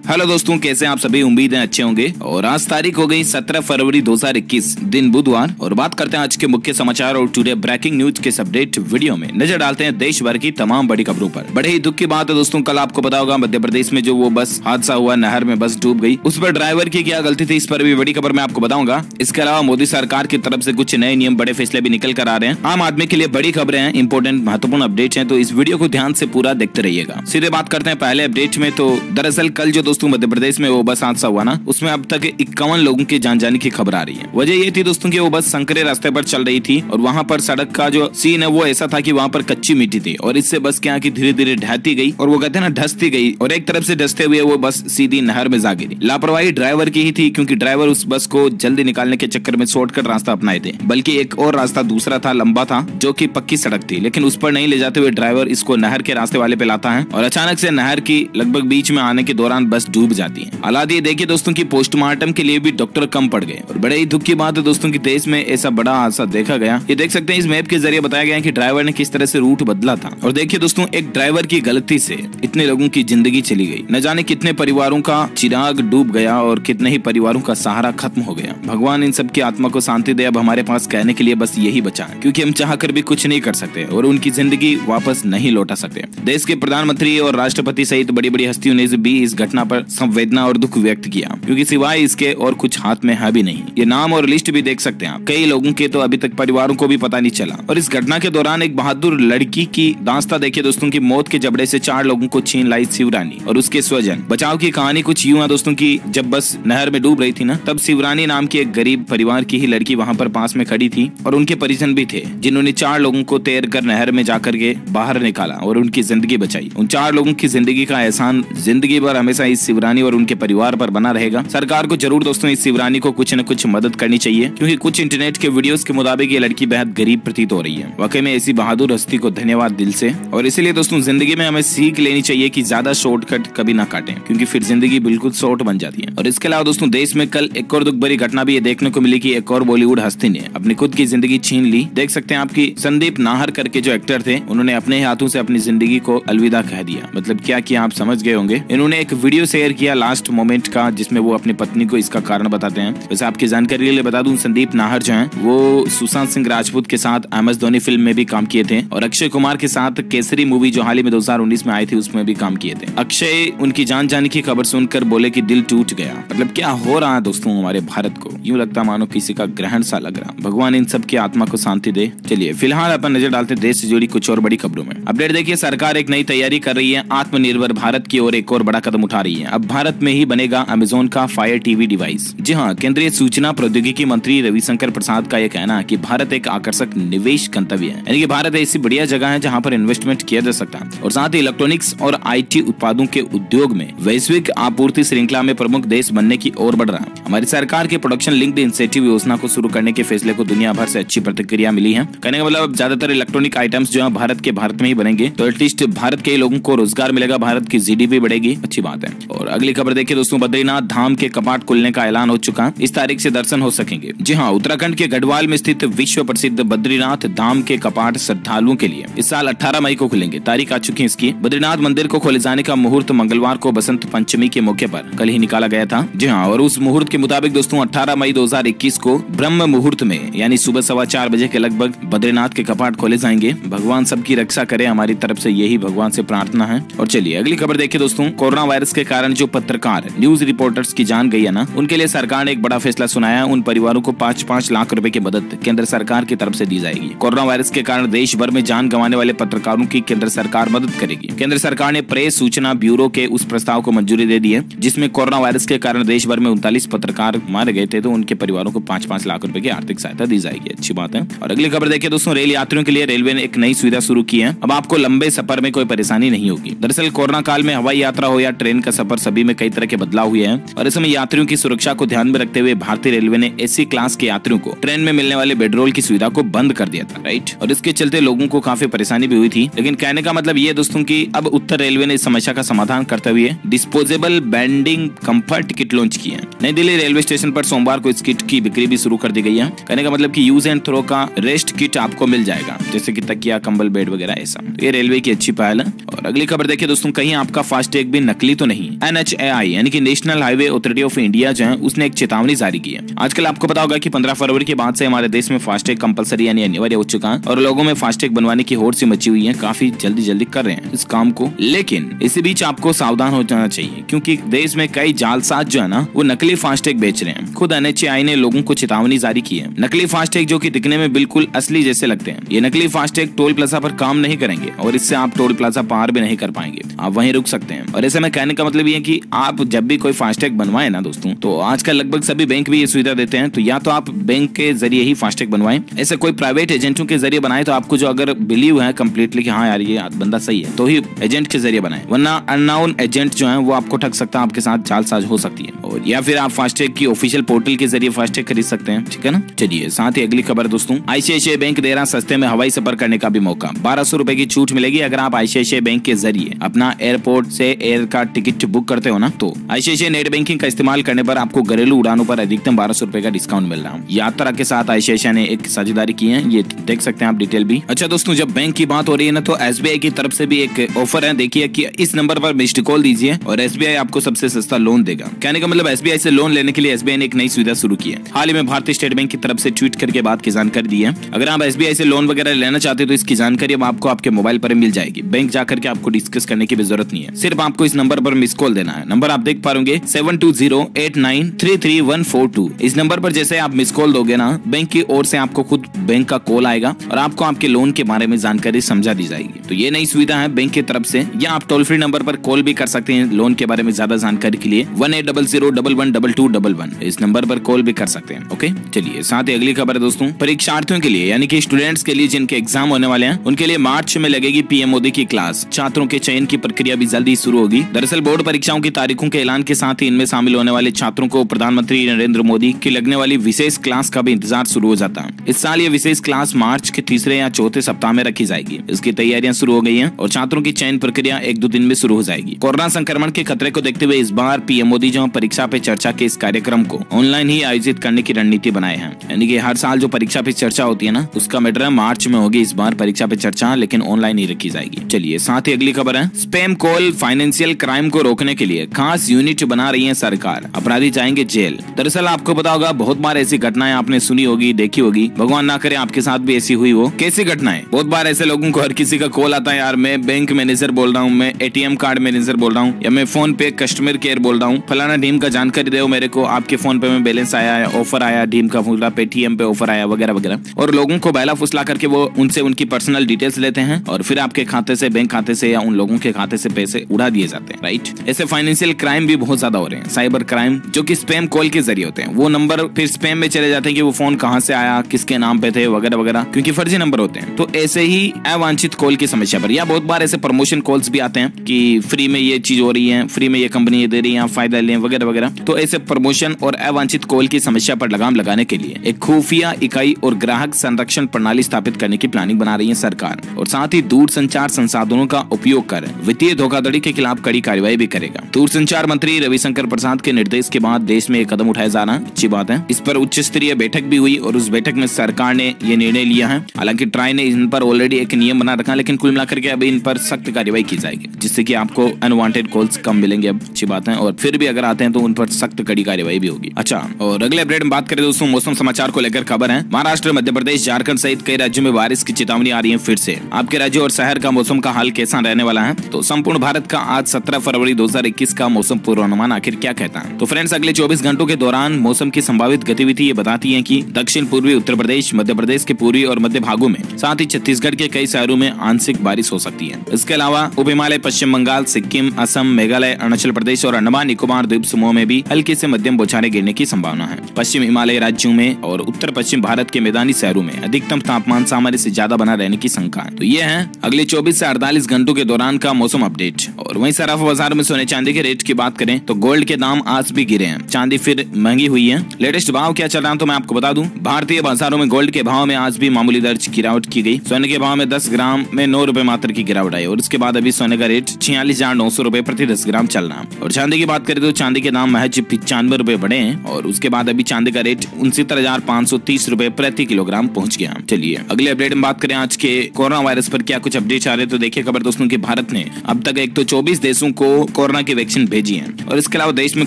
Hello दोस्तों, कैसे हैं आप सभी। उम्मीद है अच्छे होंगे। और आज तारीख हो गई 17 फरवरी 2021, दिन बुधवार। और बात करते हैं आज के मुख्य समाचार और टुडे ब्रेकिंग न्यूज के अपडेट वीडियो में नजर डालते हैं देश भर की तमाम बड़ी खबरों पर। बड़े ही दुख की बात है दोस्तों, कल आपको पता होगा मध्य प्रदेश में जो वो बस हादसा हुआ, नहर में बस डूब गई, उस पर ड्राइवर की क्या गलती थी, इस पर भी बड़ी खबर मैं आपको बताऊंगा। इसके अलावा मोदी सरकार की तरफ से कुछ नए नियम, बड़े फैसले भी निकल कर आ रहे हैं। आम आदमी के लिए बड़ी खबरें हैं, इंपोर्टेंट महत्वपूर्ण अपडेट हैं, तो इस वीडियो को ध्यान से पूरा देखते रहिएगा। सीधे बात करते हैं पहले अपडेट में। तो दरअसल कल जो दोस्तों मध्य प्रदेश में वो बस हादसा हुआ ना, उसमें अब तक 51 लोगों की जान जाने की खबर आ रही है। वजह ये थी दोस्तों कि वो बस संकरे रास्ते पर चल रही थी और वहां पर सड़क का जो सीन है वो ऐसा था कि वहां पर कच्ची मिट्टी थी और इससे बस क्या कि धीरे धीरे ढहती गई और वो कहते हैं ना धंसती गई, और एक तरफ से धंसते हुए वो बस सीधी नहर में जा गिरी। लापरवाही ड्राइवर की ही थी, क्योंकि ड्राइवर उस बस को जल्दी निकालने के चक्कर में शॉर्टकट रास्ता अपनाए थे, बल्कि एक और रास्ता दूसरा था, लंबा था, जो कि पक्की सड़क थी, लेकिन उस पर नहीं ले जाते हुए ड्राइवर इसको नहर के रास्ते वाले पे लाता है और अचानक से नहर की लगभग बीच में आने के दौरान बस डूब जाती है। हालात ये देखिए दोस्तों की पोस्टमार्टम के लिए भी डॉक्टर कम पड़ गए और बड़े ही दुख की बात है दोस्तों की देश में ऐसा बड़ा हादसा देखा गया। ये देख सकते हैं इस मैप के जरिए बताया गया है कि ड्राइवर ने किस तरह से रूट बदला था। और देखिए दोस्तों, एक ड्राइवर की गलती से इतने लोगों की जिंदगी चली गई, न जाने कितने परिवारों का चिराग डूब गया और कितने ही परिवारों का सहारा खत्म हो गया। भगवान इन सब की आत्मा को शांति दे। अब हमारे पास कहने के लिए बस यही बचा है, क्योंकि हम चाह कर भी कुछ नहीं कर सकते और उनकी जिंदगी वापस नहीं लौटा सकते। देश के प्रधानमंत्री और राष्ट्रपति सहित बड़ी बड़ी हस्तियों ने भी इस घटना पर संवेदना और दुख व्यक्त किया, क्योंकि सिवाय इसके और कुछ हाथ में है भी नहीं। ये नाम और लिस्ट भी देख सकते हैं आप, कई लोगों के तो अभी तक परिवारों को भी पता नहीं चला। और इस घटना के दौरान एक बहादुर लड़की की दास्तां देखिए दोस्तों की मौत के जबड़े से 4 लोगों को छीन लाई शिवरानी और उसके स्वजन। बचाव की कहानी कुछ यूं है दोस्तों की, जब बस नहर में डूब रही थी ना, तब शिवरानी नाम की एक गरीब परिवार की ही लड़की वहां पर पास में खड़ी थी और उनके परिजन भी थे, जिन्होंने 4 लोगों को तैर कर नहर में जाकर के बाहर निकाला और उनकी जिंदगी बचाई। उन 4 लोगों की जिंदगी का एहसान जिंदगी भर हमेशा इस शिवरानी और उनके परिवार पर बना रहेगा। सरकार को जरूर दोस्तों इस शिवरानी को कुछ न कुछ मदद करनी चाहिए, क्योंकि कुछ इंटरनेट के वीडियोस के मुताबिक ये लड़की बेहद गरीब प्रतीत हो रही है। वाकई में ऐसी बहादुर हस्ती को धन्यवाद दिल से। और इसीलिए दोस्तों जिंदगी में हमें सीख लेनी चाहिए कि ज्यादा शॉर्टकट कभी ना काटें, क्योंकि फिर जिंदगी बिल्कुल शॉर्ट बन जाती है। और इसके अलावा दोस्तों देश में कल एक और दुख भरी घटना भी देखने को मिली कि एक और बॉलीवुड हस्ती ने अपनी खुद की जिंदगी छीन ली। देख सकते हैं आपकी संदीप नाहर करके जो एक्टर थे, उन्होंने अपने हाथों से अपनी जिंदगी को अलविदा कह दिया। मतलब क्या किया आप समझ गए होंगे। इन्होंने एक वीडियो शेयर किया लास्ट मोमेंट का, जिसमें वो अपनी पत्नी को इसका कारण बताते हैं। वैसे आपकी जानकारी के लिए बता दूं, संदीप नाहर जो हैं वो सुशांत सिंह राजपूत के साथ MS धोनी फिल्म में भी काम किए थे और अक्षय कुमार के साथ केसरी मूवी जो हाल ही में 2019 में आई थी उसमें भी काम किए थे। अक्षय उनकी जान जाने की खबर सुनकर बोले कि दिल टूट गया। मतलब क्या हो रहा है दोस्तों हमारे भारत को, यूं लगता मानो किसी का ग्रहण सा लग रहा। भगवान इन सब की आत्मा को शांति दे। चलिए फिलहाल अपन नजर डालते देश से जुड़ी कुछ और बड़ी खबरों में। अपडेट देखिए, सरकार एक नई तैयारी कर रही है, आत्मनिर्भर भारत की ओर एक और बड़ा कदम उठा रही है। अब भारत में ही बनेगा अमेजोन का फायर TV डिवाइस। जी हाँ, केंद्रीय सूचना प्रौद्योगिकी मंत्री रविशंकर प्रसाद का यह कहना है कि भारत एक आकर्षक निवेश गंतव्य है, यानी कि भारत ऐसी बढ़िया जगह है जहां पर इन्वेस्टमेंट किया जा सकता है और साथ ही इलेक्ट्रॉनिक्स और IT उत्पादों के उद्योग में वैश्विक आपूर्ति श्रृंखला में प्रमुख देश बनने की ओर बढ़ रहा है। हमारी सरकार के प्रोडक्शन लिंक्ड इंसेंटिव योजना को शुरू करने के फैसले को दुनिया भर से अच्छी प्रतिक्रिया मिली है। कहने का मतलब अब ज्यादातर इलेक्ट्रॉनिक आइटम्स जो है भारत में ही बनेंगे, तो एटलीस्ट भारत के लोगों को रोजगार मिलेगा, भारत की GDP बढ़ेगी, अच्छी बात है। और अगली खबर देखिए दोस्तों, बद्रीनाथ धाम के कपाट खुलने का ऐलान हो चुका है। इस तारीख से दर्शन हो सकेंगे। जी हाँ, उत्तराखंड के गढ़वाल में स्थित विश्व प्रसिद्ध बद्रीनाथ धाम के कपाट श्रद्धालुओं के लिए इस साल 18 मई को खुलेंगे। तारीख आ चुकी है इसकी। बद्रीनाथ मंदिर को खोले जाने का मुहूर्त मंगलवार को बसंत पंचमी के मौके पर कल ही निकाला गया था। जी हाँ, और उस मुहूर्त के मुताबिक दोस्तों 18 मई 2021 को ब्रह्म मुहूर्त में यानी सुबह 4:15 बजे के लगभग बद्रीनाथ के कपाट खोले जाएंगे। भगवान सबकी रक्षा करे, हमारी तरफ से यही भगवान से प्रार्थना है। और चलिए अगली खबर देखिए दोस्तों, कोरोना वायरस के कारण जो पत्रकार न्यूज रिपोर्टर्स की जान गई है ना, उनके लिए सरकार ने एक बड़ा फैसला सुनाया। उन परिवारों को 5-5 लाख रुपए की मदद केंद्र सरकार की तरफ से दी जाएगी। कोरोना वायरस के कारण देश भर में जान गंवाने वाले पत्रकारों की केंद्र सरकार मदद करेगी। केंद्र सरकार ने प्रेस सूचना ब्यूरो के उस प्रस्ताव को मंजूरी दे दी है, जिसमें कोरोना वायरस के कारण देश भर में 39 पत्रकार मारे गए थे, तो उनके परिवारों को 5-5 लाख रुपए की आर्थिक सहायता दी जाएगी। अच्छी बात है। और अगली खबर देखिए दोस्तों, रेल यात्रियों के लिए रेलवे ने एक नई सुविधा शुरू की है। अब आपको लंबे सफर में कोई परेशानी नहीं होगी। दरअसल कोरोना काल में हवाई यात्रा हो या ट्रेन का सफर, सभी में कई तरह के बदलाव हुए हैं और इसमें यात्रियों की सुरक्षा को ध्यान में रखते हुए भारतीय रेलवे ने AC क्लास के यात्रियों को ट्रेन में मिलने वाले बेडरोल की सुविधा को बंद कर दिया था, राइट। और इसके चलते लोगों को काफी परेशानी भी हुई थी, लेकिन कहने का मतलब ये दोस्तों की अब उत्तर रेलवे ने इस समस्या का समाधान करते हुए disposable bedding comfort kit launch की है। नई दिल्ली रेलवे स्टेशन पर सोमवार को इस किट की बिक्री भी शुरू कर दी गई है। कहने का मतलब कि यूज एंड थ्रो का रेस्ट किट आपको मिल जाएगा, जैसे कि तकिया, कंबल, बेड वगैरह ऐसा। तो ये रेलवे की अच्छी पहल है। और अगली खबर देखिए दोस्तों, कहीं आपका फास्टैग भी नकली तो नहीं। NHAI यानी कि national highway authority of India जो है उसने एक चेतावनी जारी की है। आजकल आपको पता होगा कि 15 फरवरी के बाद से हमारे देश में फास्टैग कंपलसरी यानी अनिवार्य हो चुका है और लोगों में फास्टैग बनवाने की होड़ सी मची हुई है, काफी जल्दी कर रहे हैं इस काम को। लेकिन इसी बीच आपको सावधान हो जाना चाहिए क्योंकि देश में कई जालसाज जो है ना वो नकली फास्टैग बेच रहे हैं। खुद NHAI ने लोगों को चेतावनी जारी की है। नकली फास्टैग जो कि दिखने में बिल्कुल असली जैसे लगते हैं, ये नकली फास्टैग टोल प्लाजा पर काम नहीं करेंगे और इससे आप टोल प्लाजा पार भी नहीं कर पाएंगे, आप वहीं रुक सकते हैं। और ऐसे में कहने का मतलब ये है कि आप जब भी कोई फास्टैग बनवाएं ना दोस्तों, तो आजकल लगभग सभी बैंक भी ये सुविधा देते हैं, तो या तो आप बैंक के जरिए ही फास्टैग बनवाएं। ऐसे कोई प्राइवेट एजेंटों के जरिए बनाए तो आपको जो अगर बिलीव है कंप्लीटली कि हाँ यार ये बंदा सही है, तो ही एजेंट के जरिए बनाए, वरना अननोन एजेंट जो है वो आपको ठग सकता है, आपके साथ जालसाज हो सकती है। और या फिर आप फास्टैग की ऑफिशियल पोर्टल के जरिए फास्टैग खरीद सकते हैं, ठीक है ना। चलिए साथ ही अगली खबर दोस्तों, ICICI बैंक दे रहा सस्ते में हवाई सफर करने का भी मौका। 1200 रुपए की छूट मिलेगी अगर आप ICICI बैंक के जरिए अपना एयरपोर्ट से एयर का टिकट बुक करते हो ना, तो ICICI नेट बैंकिंग का इस्तेमाल करने पर आपको घरेलू उड़ानों पर अधिकतम 1200 रुपए का डिस्काउंट मिल रहा है। यात्रा के साथ ICICI ने एक साझेदारी की है, ये देख सकते हैं आप डिटेल भी। अच्छा दोस्तों, जब बैंक की बात हो रही है ना, तो SBI की तरफ से भी एक ऑफर है। देखिए कि इस नंबर पर मिस्ड कॉल दीजिए और SBI आपको सबसे सस्ता लोन देगा। कहने का मतलब SBI से लोन लेने के लिए SBI ने एक नई सुविधा शुरू की है। हाल ही में भारतीय स्टेट बैंक की तरफ से ट्वीट करके बात की जानकारी दी है। अगर आप SBI से लोन वगैरह लेना चाहते हैं तो इसकी जानकारी अब आपको आपके मोबाइल पर मिल जाएगी। बैंक जाकर के आपको डिस्कस करने की भी जरूरत नहीं है, सिर्फ आपको इस नंबर पर मिस कॉल देना है। नंबर आप देख पा रहे 7208933142। इस नंबर पर जैसे आप मिस कॉल दोगे ना, बैंक की ओर से आपको खुद बैंक का कॉल आएगा और आपको आपके लोन के बारे में जानकारी समझा दी जाएगी। तो ये नई सुविधा है बैंक की तरफ से, या आप टोल फ्री नंबर पर कॉल भी कर सकते हैं लोन के बारे में ज्यादा जानकारी के लिए 1800112211। इस नंबर पर कॉल भी कर सकते हैं। ओके, चलिए साथ ही अगली खबर है दोस्तों, परीक्षार्थियों के लिए यानी कि स्टूडेंट्स के लिए जिनके एग्जाम होने वाले हैं उनके लिए मार्च में लगेगी PM मोदी की क्लास। छात्रों के चयन की प्रक्रिया भी जल्दी शुरू होगी। दरअसल बोर्ड परीक्षाओं की तारीखों के ऐलान के साथ ही इनमें शामिल होने वाले छात्रों को प्रधानमंत्री नरेंद्र मोदी की लगने वाली विशेष क्लास का भी इंतजार शुरू हो जाता है। इस साल ये विशेष क्लास मार्च के तीसरे या चौथे सप्ताह में रखी जाएगी। इसकी तैयारियां शुरू हो गई हैं और छात्रों की चयन प्रक्रिया 1-2 दिन में शुरू हो जाएगी। कोरोना संक्रमण के खतरे को देखते हुए इस बार PM मोदी जो परीक्षा पे चर्चा के इस कार्यक्रम को ऑनलाइन ही आयोजित करने की रणनीति बनाए हैं। यानी कि हर साल जो परीक्षा पे चर्चा होती है ना, उसका मैटर मार्च में होगी। इस बार परीक्षा पे चर्चा लेकिन ऑनलाइन ही रखी जाएगी। चलिए साथ ही अगली खबर है, स्पैम कॉल फाइनेंशियल क्राइम को रोकने के लिए खास यूनिट बना रही है सरकार, अपराधी जाएंगे जेल। दरअसल आपको पता होगा बहुत बार ऐसी घटनाएं आपने सुनी होगी, देखी होगी, भगवान ना करे आपके साथ भी ऐसी हुई हो। कैसी घटनाएं? बहुत बार ऐसे लोगों को हर किसी का कॉल आता है, यार मैं बैंक मैनेजर बोल रहा हूँ, मैं ATM कार्ड मैनेजर बोल रहा हूँ, या मैं फोन पे कस्टमर केयर बोल रहा हूँ, फलाना टीम का जानकारी दो मेरे को, आपके फोन पे में बैलेंस आया है, ऑफर आया, टीम का फूला पेटीएम पे ऑफर आया वगैरह वगैरह। और लोगों को बहला फुसला करके वो उनसे उनकी पर्सनल डिटेल्स लेते हैं और फिर आपके खाते से, बैंक खाते से या उन लोगों के खाते से पैसे उड़ा दिए जाते हैं। राइट, ऐसे फाइनेंशियल क्राइम भी बहुत ज्यादा हो रहे हैं, साइबर क्राइम जो कि स्पैम कॉल के जरिए होते हैं। वो नंबर फिर स्पैम में चले जाते हैं कि वो फोन कहां से आया, किसके नाम पे थे वगैरह वगैरह, क्योंकि फर्जी नंबर होते हैं। तो ऐसे ही अवांछित कॉल की समस्या पर, या बहुत बार ऐसे प्रमोशन कॉल्स भी आते हैं कि फ्री में ये चीज हो रही है, फ्री में ये कंपनी ये दे रही है, फायदा लें वगैरह वगैरह। तो ऐसे प्रमोशन और अवांछित कॉल की समस्या पर लगाम लगाने के लिए एक खुफिया इकाई और ग्राहक संरक्षण प्रणाली स्थापित करने की प्लानिंग बना रही है सरकार, और साथ ही दूरसंचार संसाधनों का उपयोग कर वित्तीय धोखाधड़ी के खिलाफ कड़ी कार्रवाई भी करेगा। दूरसंचार मंत्री रविशंकर प्रसाद के निर्देश के बाद देश में एक कदम उठाया जाना अच्छी बात है। इस पर उच्च स्तरीय बैठक भी हुई और उस बैठक में सरकार ने ये निर्णय लिया है। हालांकि ट्राई ने इन पर ऑलरेडी एक नियम बना रखा, लेकिन कुल मिलाकर के अभी इन पर सख्त कार्रवाई की जाएगी, जिससे कि आपको अनवांटेड कॉल्स कम मिलेंगे। अब अच्छी बात है, और फिर भी अगर आते हैं तो उन पर सख्त कड़ी कार्रवाई भी होगी। अच्छा, और अगले अपडेट में बात करें दोस्तों, मौसम समाचार को लेकर खबर है। महाराष्ट्र, मध्य प्रदेश, झारखंड सहित कई राज्यों में बारिश की चेतावनी आ रही है फिर से। आपके राज्य और शहर का मौसम का हाल कैसा रहने वाला है? तो संपूर्ण भारत का आज 17 फरवरी 2021 का मौसम पूर्वानुमान आखिर क्या कहता है? तो फ्रेंड्स, अगले 24 घंटों के दौरान मौसम की संभावित गतिविधि ये बताती है कि दक्षिण पूर्वी उत्तर प्रदेश, मध्य प्रदेश के पूर्वी और मध्य भागों में, साथ ही छत्तीसगढ़ के कई शहरों में आंशिक बारिश हो सकती है। इसके अलावा उप हिमालय, पश्चिम बंगाल, सिक्किम, असम, मेघालय, अरुणाचल प्रदेश और अंडमान निकोबार द्वीप समूह में भी हल्की से मध्यम बौछारें गिरने की संभावना है। पश्चिम हिमालय राज्यों में और उत्तर पश्चिम भारत के मैदानी शहरों में अधिकतम तापमान सामान्य से ज्यादा बना रहने की शंका है। तो ये है अगले 24 से 48 घंटों के दौरान का मौसम अपडेट। और वहीं सराफ बाजार में सोने चांदी के रेट की बात करें तो गोल्ड के दाम आज भी गिरे हैं, चांदी फिर महंगी हुई है। लेटेस्ट भाव क्या चल रहा है तो मैं आपको बता दूं, भारतीय बाजारों में गोल्ड के भाव में आज भी मामूली दर्ज गिरावट की गई। सोने के भाव में 10 ग्राम में 9 रुपए मात्र की गिरावट आई और उसके बाद अभी सोने का रेट 46,900 रुपए प्रति 10 ग्राम चल रहा है। और चांदी की बात करें तो चांदी के दाम महज 95 रुपए बढ़े हैं और उसके बाद अभी चांदी का रेट 69,530 रुपए प्रति किलोग्राम पहुंच गया। चलिए अगले अपडेट में बात करें आज के कोरोना वायरस पर क्या कुछ अपडेट आ रहे तो देखिए खबर दोस्तों की भारत ने अब तक एक तो 24 देशों को कोरोना की वैक्सीन भेजी है और इसके अलावा देश में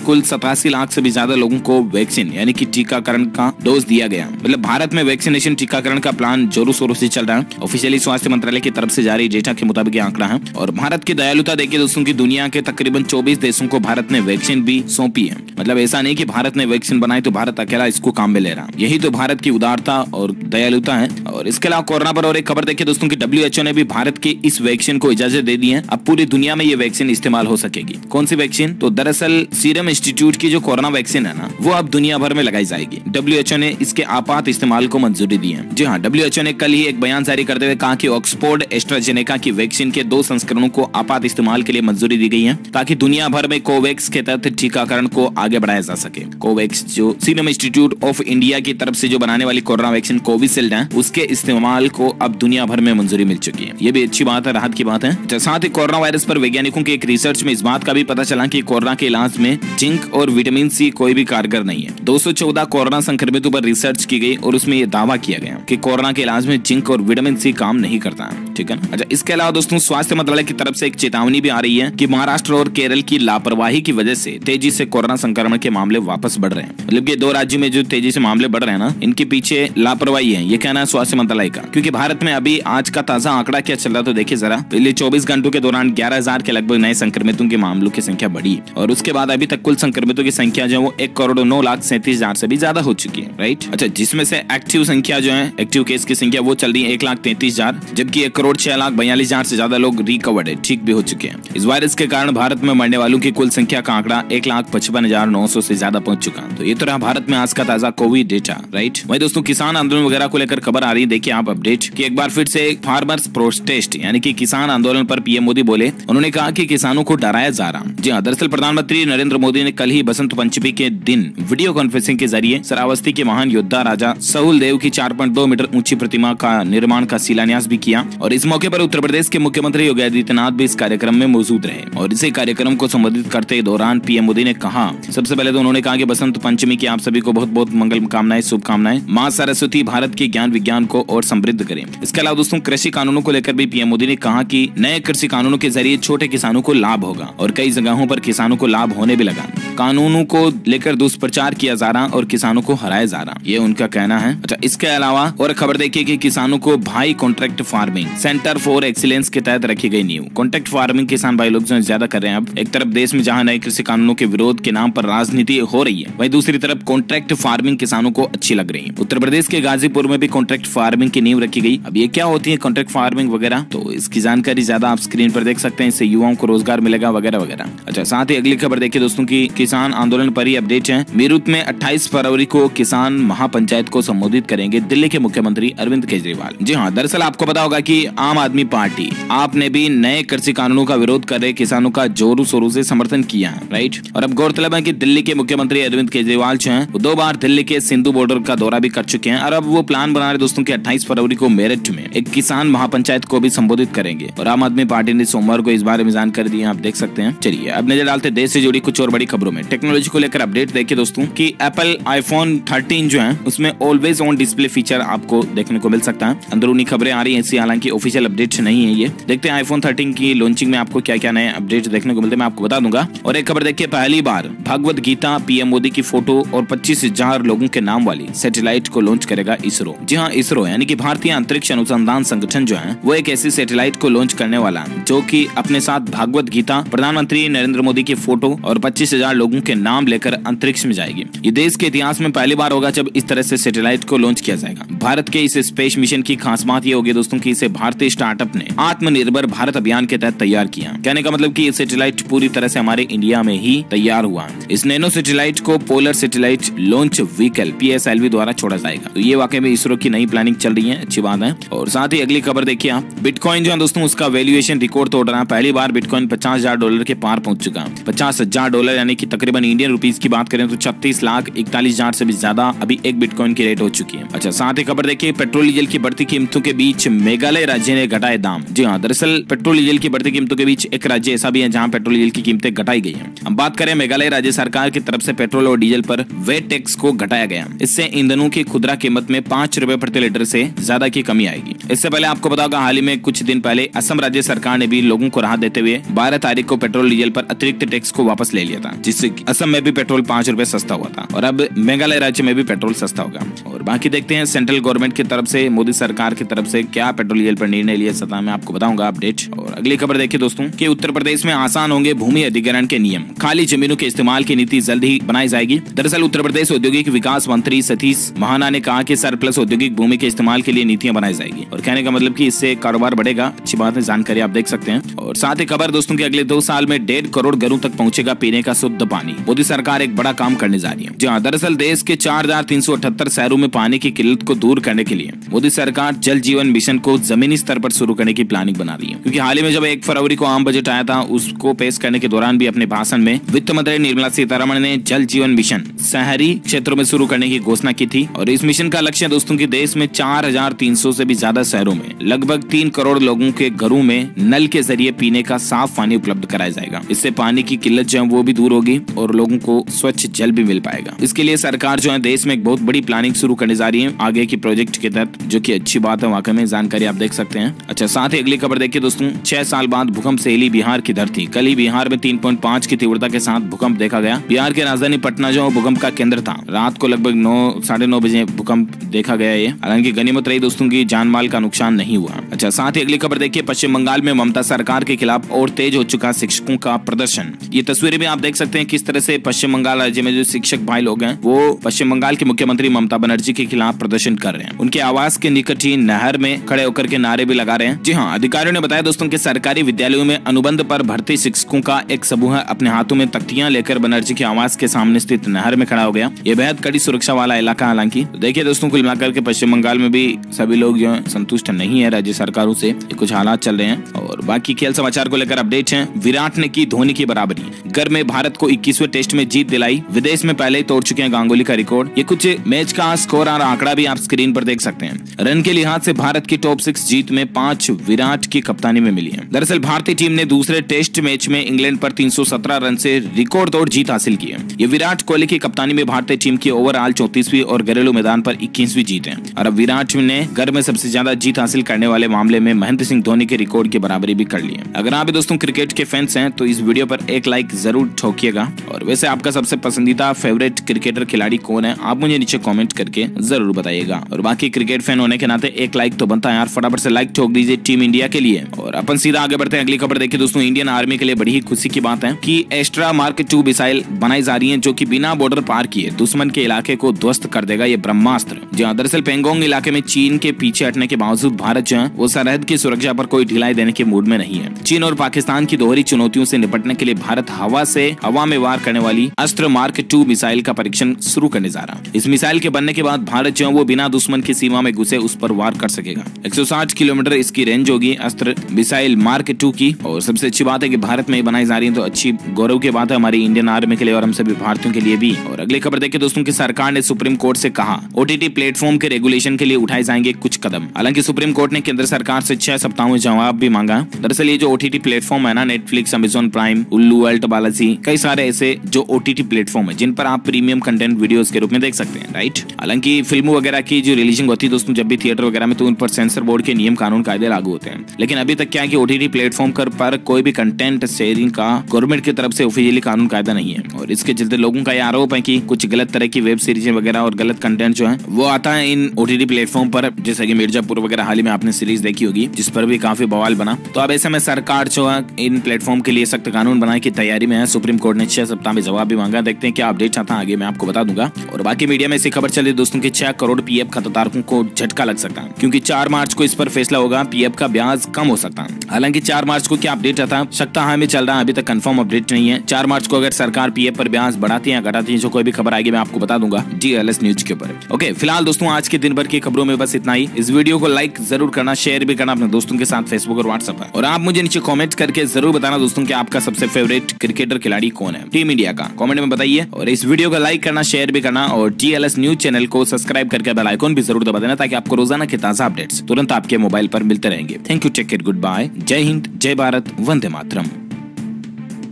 कुल 87 लाख से भी ज्यादा लोगों को वैक्सीन यानी कि टीकाकरण का डोज दिया गया। मतलब भारत में वैक्सीनेशन टीकाकरण का प्लान जोरों शोरों से चल रहा है। ऑफिशियली स्वास्थ्य मंत्रालय की तरफ से जारी डेटा के मुताबिक ये आंकड़ा है। और भारत की दयालुता देखिए दोस्तों की दुनिया के तकरीबन 24 देशों को भारत ने वैक्सीन भी सौंपी है। मतलब ऐसा नहीं कि भारत ने वैक्सीन बनाई तो भारत अकेला इसको काम में ले रहा। यही तो भारत की उदारता और दयालुता है। और इसके अलावा कोरोना पर और एक खबर देखिए दोस्तों की WHO ने भी भारत की इस वैक्सीन को इजाजत दे दी है। अब पूरी दुनिया में ये वैक्सीन इस्तेमाल हो सकेगी। कौन सी वैक्सीन? तो दरअसल सीरम इंस्टीट्यूट की जो कोरोना वैक्सीन है ना, वो अब दुनिया भर में लगाई जाएगी। WHO ने इसके आपात इस्तेमाल को मंजूरी दी है। जी हाँ, WHO ने कल ही एक बयान जारी करते हुए कहा कि ऑक्सफोर्ड एस्ट्राजेनेका की वैक्सीन के 2 संस्करणों को आपात इस्तेमाल के लिए मंजूरी दी गई है ताकि दुनिया भर में कोवैक्स के तहत टीकाकरण को आगे बढ़ाया जा सके। कोवैक्स जो सीरम इंस्टीट्यूट ऑफ इंडिया की तरफ से जो बनाने वाली कोरोना वैक्सीन कोविशील्ड है, उसके इस्तेमाल को अब दुनिया भर में मंजूरी मिल चुकी है। ये भी अच्छी बात है, राहत की बात है। साथ ही कोरोना वायरस पर वैज्ञानिकों की एक रिसर्च में इस बात का भी पता चला कि कोरोना के इलाज में जिंक और विटामिन सी कोई भी कारगर नहीं है। 214 कोरोना संक्रमितों पर रिसर्च की गई और उसमें यह दावा किया गया कि कोरोना के इलाज में जिंक और विटामिन सी काम नहीं करता है। ठीक है ना? अच्छा, इसके अलावा दोस्तों स्वास्थ्य मंत्रालय की तरफ से एक चेतावनी भी आ रही है कि महाराष्ट्र और केरल की लापरवाही की वजह से तेजी से कोरोना संक्रमण के मामले वापस बढ़ रहे हैं। मतलब कि 2 राज्यों में जो तेजी से मामले बढ़ रहे हैं ना, इनके पीछे लापरवाही है, ये कहना है स्वास्थ्य मंत्रालय का। क्योंकि भारत में अभी आज का ताजा आंकड़ा क्या चल रहा, तो देखिए जरा। पहले 24 घंटों के दौरान 11,000 के लगभग नए संक्रमितों के मामलों की संख्या बढ़ी और उसके बाद अभी तक कुल संक्रमितों की संख्या जो है वो 1,09,37,000 से भी ज्यादा हो चुकी है। राइट। अच्छा, जिसमें से एक्टिव संख्या जो है, एक्टिव केस की संख्या वो चल रही है 1,33,000, जबकि 1,06,42,000 से ज्यादा लोग रिकवर्ड है, ठीक भी हो चुके हैं। इस वायरस के कारण भारत में मरने वालों की कुल संख्या का आंकड़ा 1,55,900 से ज्यादा पहुंच चुका है। तो ये तो रहा भारत में आज का ताजा कोविड डेटा। राइट। वही दोस्तों किसान आंदोलन वगैरह को लेकर खबर आ रही है, देखिए आप अपडेट कि एक बार फिर से फार्मर्स प्रोटेस्ट यानी कि किसान आंदोलन पर पीएम मोदी बोले। उन्होंने कहा कि किसानों को डराया जा रहा। जी हाँ, दरअसल प्रधानमंत्री नरेंद्र मोदी ने कल ही बसंत पंचमी के दिन वीडियो कॉन्फ्रेंसिंग के जरिए श्रावस्ती के महान योद्धा राजा सहूल देव की 4.2 मीटर ऊंची प्रतिमा का निर्माण का शिलान्यास भी किया। और इस मौके पर उत्तर प्रदेश के मुख्यमंत्री योगी आदित्यनाथ भी इस कार्यक्रम में मौजूद रहे। और इसी कार्यक्रम को संबोधित करते दौरान पीएम मोदी ने कहा, सबसे पहले तो उन्होंने कहा कि बसंत पंचमी की आप सभी को बहुत बहुत मंगल कामनाएं, शुभकामनाएं। माँ सरस्वती भारत के ज्ञान विज्ञान को और समृद्ध करें। इसके अलावा दोस्तों कृषि कानूनों को लेकर भी पीएम मोदी ने कहा कि नए कृषि कानूनों के जरिए छोटे किसानों को लाभ होगा और कई जगहों पर किसानों को लाभ होने भी लगा। कानूनों को लेकर दुष्प्रचार किया जा रहा और किसानों को हराया जा रहा, ये उनका कहना है। अच्छा, इसके अलावा और खबर देखिए कि किसानों को भाई contract farming centre for excellence के तहत रखी गई नींव। कॉन्ट्रैक्ट फार्मिंग किसान भाई लोग जो ज्यादा कर रहे हैं। अब एक तरफ देश में जहां नए कृषि कानूनों के विरोध के नाम पर राजनीति हो रही है, वहीं दूसरी तरफ कॉन्ट्रैक्ट फार्मिंग किसानों को अच्छी लग रही है। उत्तर प्रदेश के गाजीपुर में भी कॉन्ट्रैक्ट फार्मिंग की नींव रखी गई। अब ये क्या होती है कॉन्ट्रैक्ट फार्मिंग वगैरह, तो इसकी जानकारी ज्यादा आप स्क्रीन पर देख सकते हैं। इससे युवाओं को रोजगार मिलेगा वगैरह वगैरह। अच्छा, साथ ही अगली खबर देखिए दोस्तों की किसान आंदोलन पर ही अपडेट है। मीरठ में 28 फरवरी को किसान महापंचायत को संबोधित करेंगे दिल्ली के मुख्यमंत्री अरविंद केजरीवाल। जी हाँ, दरअसल आपको पता होगा कि आम आदमी पार्टी आप ने भी नए कृषि कानूनों का विरोध कर रहे किसानों का जोरों शोरों से समर्थन किया है। राइट। और अब गौरतलब है कि दिल्ली के मुख्यमंत्री अरविंद केजरीवाल जो है 2 बार दिल्ली के सिंधु बॉर्डर का दौरा भी कर चुके हैं और अब वो प्लान बना रहे दोस्तों की 28 फरवरी को मेरठ में एक किसान महापंचायत को भी संबोधित करेंगे। और आम आदमी पार्टी ने सोमवार को इस बारे में जानकारी दी है, आप देख सकते हैं। चलिए अब नजर डालते देश से जुड़ी कुछ और बड़ी खबरों में। टेक्नोलॉजी को लेकर अपडेट देखिए दोस्तों कि एप्पल आईफोन 13 जो है उसमें ऑलवेज ऑन डिस्प्ले फीचर आपको देखने को मिल सकता है। अंदरूनी खबरें आ रही है, हालांकि ऑफिशियल अपडेट नहीं है। ये देखते हैं आईफोन 13 की लॉन्चिंग में आपको क्या क्या नए अपडेट देखने को मिलते हैं, मैं आपको बता दूंगा। और एक खबर देखिए, पहली बार भगवत गीता, पीएम मोदी की फोटो और 25,000 लोगों के नाम वाली सैटेलाइट को लॉन्च करेगा इसरो। जी हाँ, इसरो यानी कि भारतीय अंतरिक्ष अनुसंधान संगठन जो है वो एक ऐसी सैटेलाइट को लॉन्च करने वाला है जो कि अपने साथ भगवत गीता, प्रधानमंत्री नरेंद्र मोदी की फोटो और 25,000 लोगों के नाम लेकर अंतरिक्ष में जाएगी। ये देश के इतिहास में पहली बार होगा जब इस तरह से सैटेलाइट को लॉन्च किया जाएगा। भारत के इस स्पेस मिशन की खास बात ये होगी दोस्तों कि इसे भारतीय स्टार्टअप ने आत्मनिर्भर भारत अभियान के तहत तैयार किया। कहने का मतलब कि ये सैटेलाइट पूरी तरह से हमारे इंडिया में ही तैयार हुआ है। इस नैनो सैटेलाइट को polar satellite launch vehicle PSLV द्वारा छोड़ा जाएगा। तो ये वाकई में इसरो की नई प्लानिंग चल रही है, अच्छी बात है। और साथ ही अगली खबर देखिए आप, बिटकॉइन जो है दोस्तों उसका वैल्यूएशन रिकॉर्ड तोड़ रहा है। पहली बार बिटकॉइन $50,000 के पार पहुंच चुका है। $50,000 यानी कि तकरीबन इंडियन रुपीस की बात करें तो 36,41,40,000 से भी ज्यादा अभी एक बिटकॉइन की रेट हो चुकी है। अच्छा, साथ ही खबर देखिए, पेट्रोल डीजल की बढ़ती कीमतों के बीच मेघालय राज्य ने घटाए दाम। जी हाँ, दरअसल पेट्रोल डीजल की बढ़ती कीमतों के बीच एक राज्य ऐसा भी है जहाँ पेट्रोल डीजल की कीमतें घटाई गई है। हम बात करें मेघालय राज्य सरकार की तरफ से पेट्रोल और डीजल पर वेट टैक्स को घटाया गया। इससे ईंधनों की खुदरा कीमत में 5 रुपए प्रति लीटर से ज्यादा की कमी आएगी। इससे पहले आपको पता होगा, हाल ही में कुछ दिन पहले असम राज्य सरकार ने भी लोगों को राहत देते हुए 12 तारीख को पेट्रोल डीजल पर अतिरिक्त टैक्स को वापस ले लिया था, जिससे असम में भी पेट्रोल 5 रुपए सस्ता हुआ था और अब मेघालय राज्य में भी पेट्रोल सस्ता होगा। और बाकी देखते हैं सेंट्रल गवर्नमेंट की तरफ से, मोदी सरकार की तरफ से क्या पेट्रोल डीजल पर निर्णय लिया सता में आपको बताऊंगा अपडेट। और अगली खबर देखिए दोस्तों कि उत्तर प्रदेश में आसान होंगे भूमि अधिग्रहण के नियम, खाली जमीनों के इस्तेमाल की नीति जल्द ही बनाई जाएगी। दरअसल उत्तर प्रदेश औद्योगिक विकास मंत्री सतीश महाना ने कहा कि सरप्लस औद्योगिक भूमि के इस्तेमाल के लिए नीतियां बनाई जाएगी और कहने का मतलब कि इससे कारोबार बढ़ेगा। अच्छी बात है, जानकारी आप देख सकते हैं। और साथ ही खबर दोस्तों की अगले 2 साल में 1.5 करोड़ घरों तक पहुंचेगा पीने का शुद्ध पानी। मोदी सरकार एक बड़ा काम करने जा रही है। जहां दरअसल देश के 4,378 शहरों में पानी की किल्लत को दूर करने के लिए मोदी सरकार जल जीवन मिशन को जमीनी स्तर पर शुरू करने की प्लानिंग बना रही है। क्योंकि हाल ही में जब 1 फरवरी को आम बजट आया था, उसको पेश करने के दौरान भी अपने भाषण में वित्त मंत्री निर्मला सीतारमण ने जल जीवन मिशन शहरी क्षेत्रों में शुरू करने की घोषणा की थी। और इस मिशन का लक्ष्य दोस्तों की देश में 4,300 से भी ज्यादा शहरों में लगभग 3 करोड़ लोगों के घरों में नल के जरिए पीने का साफ पानी उपलब्ध कराया जाएगा। इससे पानी की किल्लत जो है वो भी दूर होगी और लोगों को स्वच्छ जल भी मिल पाएगा। इसके लिए सरकार जो है देश में एक बहुत बड़ी प्लानिंग शुरू करने जा रही है आगे की प्रोजेक्ट के तहत, जो की अच्छी बात है। वाकई में जानकारी आप देख सकते हैं। अच्छा, साथ ही अगली खबर देखिए दोस्तों, 6 साल बाद भूकंप से हिली बिहार की धरती। कल ही बिहार में 3.5 की तीव्रता के साथ भूकंप देखा गया। बिहार की राजधानी पटना जो भूकंप का केंद्र था, रात को लगभग 9-9:30 बजे भूकंप देखा गया। ये हालांकि गनीमत रही दोस्तों की, जान माल का नुकसान नहीं हुआ। अच्छा, साथ ही अगली खबर देखिए, पश्चिम बंगाल में ममता सरकार के खिलाफ और तेज हो चुका शिक्षकों का प्रदर्शन। ये तस्वीरें भी आप देख सकते हैं किस तरह से पश्चिम बंगाल राज्य में जो शिक्षक भाई लोग हैं वो पश्चिम बंगाल के मुख्यमंत्री ममता बनर्जी के खिलाफ प्रदर्शन कर रहे हैं। उनके आवास के निकट ही नहर में खड़े होकर के नारे भी लगा रहे हैं। जी हाँ, अधिकारियों ने बताया दोस्तों कि सरकारी विद्यालयों में अनुबंध पर भर्ती शिक्षकों का एक समूह अपने हाथों में तख्तियां लेकर बनर्जी के आवास के सामने स्थित नहर में खड़ा हो गया। ये बेहद कड़ी सुरक्षा वाला इलाका। हालांकि देखिए दोस्तों, कुल मिलाकर के पश्चिम बंगाल में भी सभी लोग जो है संतुष्ट नहीं है राज्य सरकारों से, कुछ हालात चल रहे हैं। और बाकी खेल समाचार को लेकर अपडेट है। विराट ने की धोनी की बराबरी, घर में भारत को 21वें टेस्ट में जीत दिलाई। विदेश में पहले ही तोड़ चुके हैं गांगुली का रिकॉर्ड। ये कुछ मैच का स्कोर और आंकड़ा भी आप स्क्रीन पर देख सकते हैं। रन के लिहाज से भारत की टॉप 6 जीत में 5 विराट की कप्तानी में मिली है। दरअसल भारतीय टीम ने दूसरे टेस्ट मैच में इंग्लैंड पर 317 रन से रिकॉर्ड तोड़ जीत हासिल की है। ये विराट कोहली की कप्तानी में भारतीय टीम की ओवरऑल 34वीं और घरेलू मैदान पर 21वीं जीत है। और अब विराट ने घर में सबसे ज्यादा जीत हासिल करने वाले मामले में महेंद्र सिंह धोनी के रिकॉर्ड की बराबरी भी कर ली है। अगर आप भी दोस्तों क्रिकेट के फैंस हैं तो इस वीडियो पर एक लाइक जरूर ठोकिएगा। और वैसे आपका सबसे पसंदीदा फेवरेट क्रिकेटर खिलाड़ी कौन है, आप मुझे नीचे कमेंट करके जरूर बताइएगा। और बाकी क्रिकेट फैन होने के नाते एक लाइक तो बनता है यार, फटाफट से लाइक ठोक दीजिए टीम इंडिया के लिए। और अपन सीधा आगे बढ़ते हैं। अगली खबर देखिए दोस्तों, इंडियन आर्मी के लिए बड़ी ही खुशी की बात है कि एस्ट्रा मार्क 2 मिसाइल बनाई जा रही है, जो कि बिना बॉर्डर पार किए दुश्मन के इलाके को ध्वस्त कर देगा ये ब्रह्मास्त्र। जहाँ दरअसल पेंगोंग इलाके में चीन के पीछे हटने के बावजूद भारत जो है वो सरहद की सुरक्षा पर कोई ढिलाई देने के मूड में नहीं है। चीन और पाकिस्तान की दोहरी चुनौतियों से निपटने के लिए भारत हवा में वार करने वाली अस्त्र मार्क 2 मिसाइल का परीक्षण शुरू करने जा रहा है। इस मिसाइल के बनने के बाद भारत जो है वो बिना दुश्मन की सीमा में घुसे उस पर वार कर सकेगा। 160 किलोमीटर इसकी रेंज होगी अस्त्र मिसाइल मार्क 2 की। और सबसे अच्छी बात है कि भारत में ही बनाई जा रही है, तो अच्छी गौरव की बात है हमारी इंडियन आर्मी के लिए और हम सभी भारतीयों के लिए भी। और अगली खबर देखिए दोस्तों की सरकार ने सुप्रीम कोर्ट से कहा OTT प्लेटफॉर्म के रेगुलेशन के लिए उठाए जाएंगे कुछ कदम। हालांकि सुप्रीम कोर्ट ने केंद्र सरकार से 6 सप्ताहों में जवाब भी मांगा। दरअसल ये जो OTT प्लेटफॉर्म है ना, नेटफ्लिक्स, अमेजॉन प्राइम, उल्लू, अल्ट बालाजी, कई सारे ऐसे जो OTT प्लेटफॉर्म है जिन पर आप प्रीमियम कंटेंट वीडियोस के रूप में देख सकते हैं, राइट। हालांकि फिल्मों वगैरह की जो रिलीजिंग होती है दोस्तों जब भी थिएटर वगैरह में, तो उन पर सेंसर बोर्ड के नियम कानून कायदे लागू होते हैं। लेकिन अभी तक क्या है कि OTT प्लेटफॉर्म पर कोई भी कंटेंट शेयरिंग का गवर्नमेंट की तरफ से ऑफिशियली कानून कायदा नहीं है। और इसके चलते लोगों का ये आरोप है कि कुछ गलत तरह की वेब सीरीज वगैरह और गलत कंटेंट जो है वो आता है इन OTT प्लेटफॉर्म पर, जैसे कि मिर्जापुर वगैरह हाल ही में आपने सीरीज देखी होगी जिस पर भी काफी बवाल बना। तो अब ऐसे में सरकार जो है इन प्लेटफॉर्म के लिए सख्त कानून बनाने की तैयारी में है। सुप्रीम कोर्ट ने 6 सप्ताह में जवाब भी मांगा। देखते हैं क्या अपडेट आता है, आगे मैं आपको बता दूंगा। और बाकी मीडिया में ऐसी खबर चली दोस्तों दोस्तों कि 6 करोड़ पीएफ खाताधारकों को झटका लग सकता है, क्योंकि 4 मार्च को इस पर फैसला होगा। पीएफ का ब्याज कम हो सकता है। हालांकि 4 मार्च को क्या अपडेट आता सप्ताह में चल रहा है, अभी तक कंफर्म अपडेट नहीं है। 4 मार्च को अगर सरकार पीएफ पर ब्याज बढ़ाती है या घटाती है, जो कोई भी खबर आएगी मैं आपको बता दूंगा DLS न्यूज के ऊपर। ओके, फिलहाल दोस्तों आज के दिन भर की खबरों में बस इतना ही। इस वीडियो को लाइक जरूर करना, शेयर भी करना अपने दोस्तों के साथ फेसबुक और व्हाट्सएप पर। और आप मुझे नीचे कमेंट करके जरूर बताना दोस्तों कि आपका सबसे फेवरेट क्रिकेटर खिलाड़ी कौन है टीम इंडिया का, कमेंट में बताइए। और इस वीडियो को लाइक करना, शेयर भी करना और DLS न्यूज चैनल को सब्सक्राइब करके बेल आइकन भी जरूर दबा देना, ताकि आपको रोजाना के ताजा अपडेट्स तुरंत आपके मोबाइल पर मिलते रहेंगे। Thank you, take care, good bye, जय हिंद, जय भारत, वंदे मातरम।